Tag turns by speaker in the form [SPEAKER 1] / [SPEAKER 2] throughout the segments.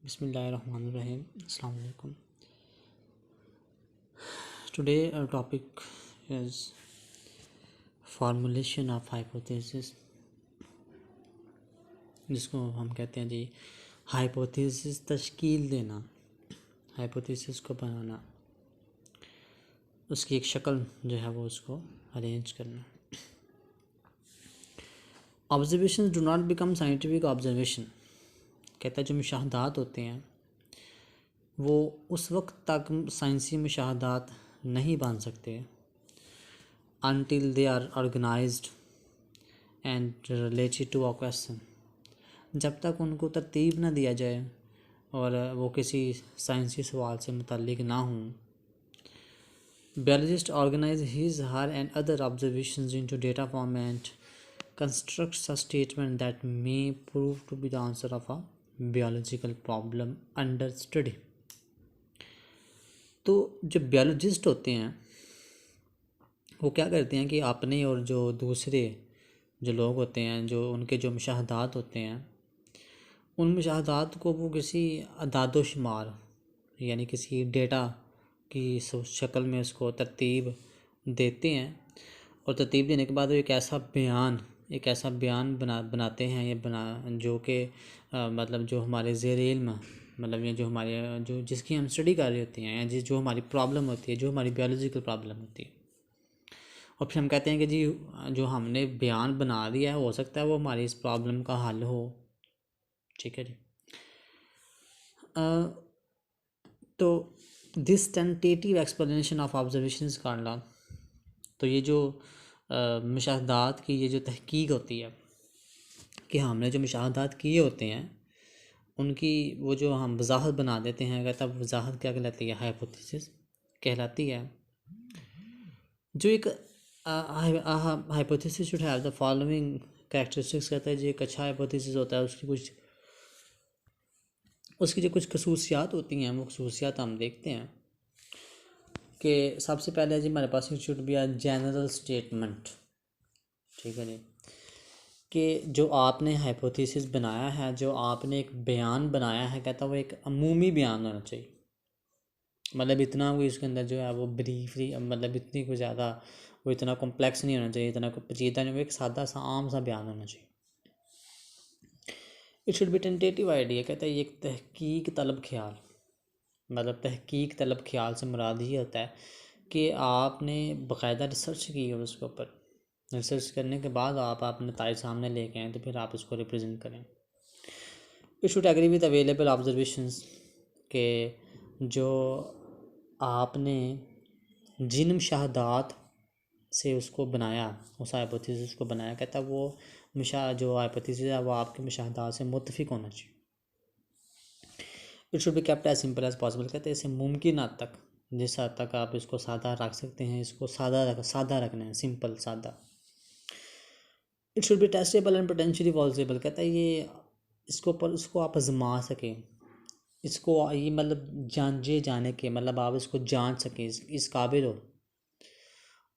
[SPEAKER 1] Bismillahirrahmanirrahim. Assalamu alaikum. Today our topic is formulation of hypothesis, जिसको हम कहते हैं जी हाइपोथेसिस तश्कील देना, हाइपोथेसिस को बनाना, उसकी एक शक्ल जो है वो उसको अरेंज करना। Observation do not become scientific observation, कहता है जो मुशाहदात होते हैं वो उस वक्त तक साइंसी मुशाहदात नहीं बन सकते until they are organized and related to a question, जब तक उनको तरतीब ना दिया जाए और वो किसी साइंसी सवाल से मुतल्लिक ना हों। Biologist organize his, her and other observations into data form and constructs a statement that may prove to be the answer of a biological problem under study। तो जो biologist होते हैं वो क्या करते हैं कि अपने और जो दूसरे जो लोग होते हैं, जो उनके जो मुशाहदात होते हैं, उन मुशाहदात को वो किसी अदाद शुमार यानी किसी डेटा की शक्ल में उसको तरतीब देते हैं, और तरतीब देने के बाद वो एक ऐसा बयान बनाते हैं या जो कि मतलब जो हमारे ज़ेर इल्म, मतलब ये जो हमारे जो जिसकी हम स्टडी कर रही होती हैं या जो हमारी प्रॉब्लम होती है, जो हमारी बायोलॉजिकल प्रॉब्लम होती है, और फिर हम कहते हैं कि जी जो हमने बयान बना दिया है हो सकता है वो हमारी इस प्रॉब्लम का हल हो। ठीक है जी। तो this tentative explanation of observation is called, तो ये जो मुशाहदात की ये जो तहकीक होती है कि हमने जो मुशाहदात किए होते हैं उनकी वो जो हम वजाहत बना देते हैं, कहता है वजाहत क्या कहलाती है? हाइपोथेसिस कहलाती है। जो एक hypothesis should have the following characteristics, कहता है जो एक अच्छा हाइपोथेसिस होता है उसकी जो कुछ खसूसियात होती हैं वो खसूसियात हम देखते हैं कि सबसे पहले जी हमारे पास should be a general statement. ठीक है जी, कि जो आपने हाइपोथेसिस बनाया है, जो आपने एक बयान बनाया है, कहता वो एक अमूमी बयान होना चाहिए। मतलब इतना कोई इसके अंदर जो है वो ब्रीफली, मतलब इतनी कोई ज़्यादा वो इतना कॉम्प्लेक्स नहीं होना चाहिए, इतना कोई पेचीदा नहीं, वो एक सादा सा आम सा बयान होना चाहिए। It should B tentative idea, कहता है ये एक तहकीक तलब ख्याल, मतलब तहकीक तलब ख्याल से मुराद ये होता है कि आपने बाकायदा रिसर्च की है उसके ऊपर, रिसर्च करने के बाद आप अपने नताइज सामने लेके आएँ तो फिर आप इसको रिप्रेजेंट करें। It should agree with available observations, के जो आपने जिन मुशाहदात से उसको बनाया, उस हाइपोथेसिस को बनाया, कहता है वो जो हाइपोथेसिस है वो आपके मुशाहदात से मुत्तफिक होना चाहिए। It should be kept as simple as possible, कहते हैं इसे मुमकिन हद तक, जिस हद तक आप इसको सादा रख सकते हैं, इसको सादा रखना है, सिंपल सादा। It should B testable and potentially possible, कहता है ये इसको आप आजमा सकें, इसको ये मतलब जांचे जाने के, मतलब आप इसको जांच सकें, इस काबिल हो,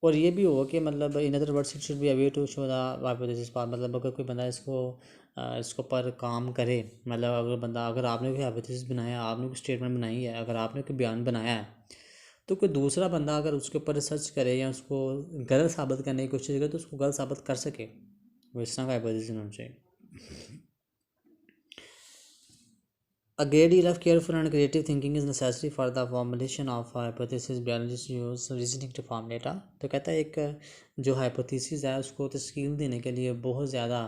[SPEAKER 1] और ये भी हो कि मतलब in other words it should be अवे to show the hypothesis part, मतलब अगर कोई बंदा इसको पर काम करे, मतलब अगर आपने कोई हाइपोथेसिस बनाया, आपने कोई स्टेटमेंट बनाई है, अगर आपने कोई बयान बनाया है, तो कोई दूसरा बंदा अगर उसके ऊपर रिसर्च करे या उसको गलत साबित करने की कोशिश करे तो उसको गलत साबित कर सके, वो इस तरह का हाइपोथेसिस होना चाहिए। A great deal of careful and creative thinking is necessary for the formulation of hypothesis. Biologists use reasoning to form data। तो कहता है एक जो हाइपोथेसिस है उसको तश्कील देने के लिए बहुत ज़्यादा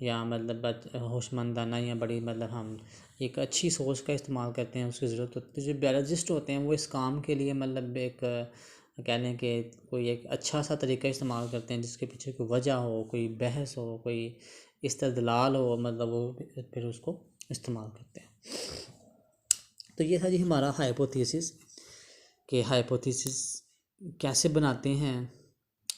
[SPEAKER 1] या मतलब होशमंदाना या बड़ी मतलब हम एक अच्छी सोच का इस्तेमाल करते हैं, उसकी ज़रूरत होती है। जो बायोलॉजिस्ट होते हैं वो इस काम के लिए मतलब एक कह लें कि कोई एक अच्छा सा तरीका इस्तेमाल करते हैं जिसके पीछे कोई वजह हो, कोई बहस हो, कोई इस्तदलाल हो, मतलब वो फिर उसको इस्तेमाल करते हैं। तो ये था जी हमारा हाइपोथेसिस, कि हाइपोथेसिस कैसे बनाते हैं,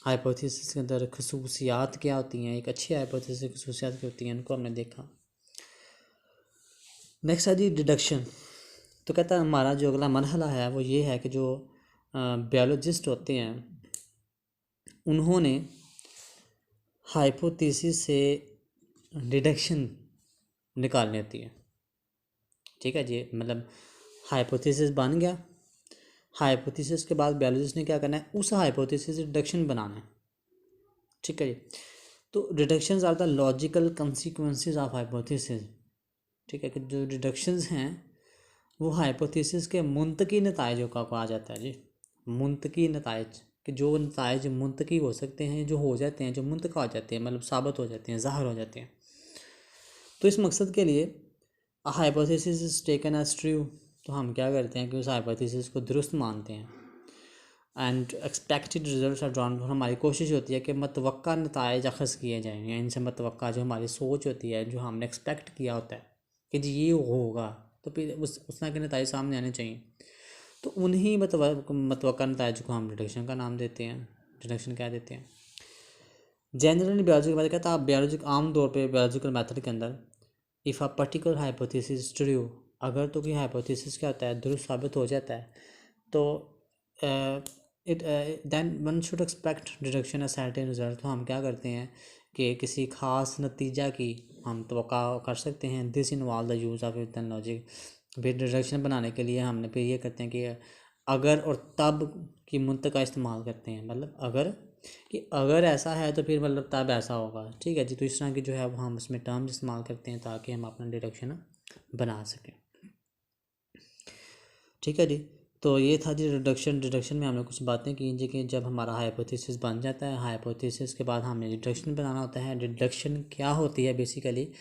[SPEAKER 1] हाइपोथेसिस के अंदर खसूसियात क्या होती हैं, एक अच्छी हाइपोथेसिस की खसूसियात क्या होती हैं, उनको हमने देखा। नेक्स्ट है जी डिडक्शन। तो कहता है हमारा जो अगला मरहला है वो ये है कि जो बायोलॉजिस्ट होते हैं उन्होंने हाइपोथेसिस से डिडक्शन निकालनी होती है। ठीक है जी, मतलब हाइपोथेसिस बन गया। हाइपोथेसिस के बाद बायोलॉजिस्ट ने क्या करना है, उस हाइपोथेसिस से डिडक्शन बनाना है। ठीक है जी, तो deductions are the logical consequences of hypothesis. ठीक है, कि जो डिडक्शंस हैं वो हाइपोथेसिस के मुंतकी नताइजों का कहा जाता है जी। मुंतकी नताइज, कि जो नताइज मुंतकी हो सकते हैं, जो हो जाते हैं, जो मुंतका हो जाते हैं, मतलब साबित हो जाते हैं, ज़ाहिर हो जाते हैं। तो इस मकसद के लिए hypothesis is taken as true, तो हम क्या करते हैं कि उस हाइपोथेसिस को दुरुस्त मानते हैं। And expected result are drawn, हमारी कोशिश होती है कि मतवक्का नताइज अखज़ किए जाएँ, या इनसे मतवक्का जो हमारी सोच होती है, जो हमने एक्सपेक्ट किया होता है कि जी ये होगा, तो फिर उस तरह के नताइज सामने आने चाहिए। तो उन्हीं मतवक्का नताइज को हम डिडक्शन का नाम देते हैं, डिडक्शन क्या देते हैं। जनरली बायोलॉजी के बारे में कहता है, बायोलॉजिक आम तौर पे बायोलॉजिकल मेथड के अंदर if a particular hypothesis true, अगर तो कोई हाइपोथेसिस क्या होता है, दुरुस्त साबित हो जाता है, तो it then one should expect deduction a certain result. तो हम क्या करते हैं कि किसी ख़ास नतीजा की हम तवक्का कर सकते हैं। This involve the use of if then logic. फिर डिडक्शन बनाने के लिए हमने फिर ये करते हैं कि अगर और तब की मुंतक का इस्तेमाल करते हैं, मतलब अगर, कि अगर ऐसा है तो फिर मतलब तब ऐसा होगा। ठीक है जी, तो इस तरह की जो है वो हम उसमें टर्म्स इस्तेमाल करते हैं ताकि हम अपना डिडक्शन बना सकें। ठीक है जी, तो ये था जी डिडक्शन। डिडक्शन में हमने कुछ बातें की जी, कि जब हमारा हाइपोथेसिस बन जाता है, हाइपोथेसिस के बाद हमें डिडक्शन बनाना होता है। डिडक्शन क्या होती है बेसिकली,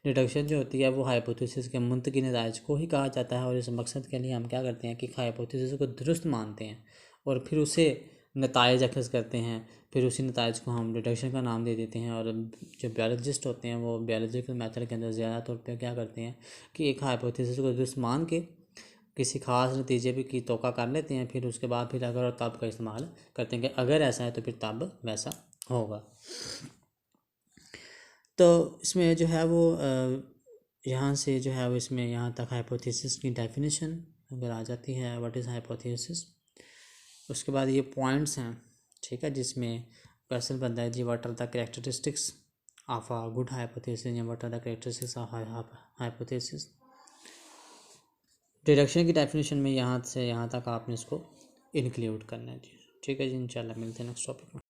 [SPEAKER 1] डिडक्शन जो होती है वो हाइपोथेसिस के मुंतकी नताइज को ही कहा जाता है। और इस मकसद के लिए हम क्या करते हैं कि हाइपोथेसिस को दुरुस्त मानते हैं और फिर उसे नताइज अखज़ करते हैं, फिर उसी नताइज को हम डिडक्शन का नाम दे देते हैं। और जो बायोलॉजिस्ट होते हैं वो बायोलॉजिकल मेथड के अंदर ज़्यादा तौर पर क्या करते हैं कि एक हाइपोथेसिस को दुरुस्त मान के किसी ख़ास नतीजे भी की तोक़ा कर लेते हैं, फिर उसके बाद फिर अगर और तब का इस्तेमाल करते हैं कि अगर ऐसा है तो फिर तब वैसा होगा। तो इसमें जो है वो यहाँ से जो है वो इसमें यहाँ तक हाइपोथेसिस की डेफिनेशन अगर आ जाती है, व्हाट इज़ हाइपोथेसिस। उसके बाद ये पॉइंट्स हैं, ठीक है, जिसमें क्वेश्चन बनता है जी, what are the characteristics of a good hypothesis, या what are the characteristics of hypothesis. Deduction की डेफिनेशन में यहाँ से यहाँ तक आपने इसको इंक्लूड करना है जी। ठीक है जी, इंशाल्लाह मिलते हैं नेक्स्ट टॉपिक में।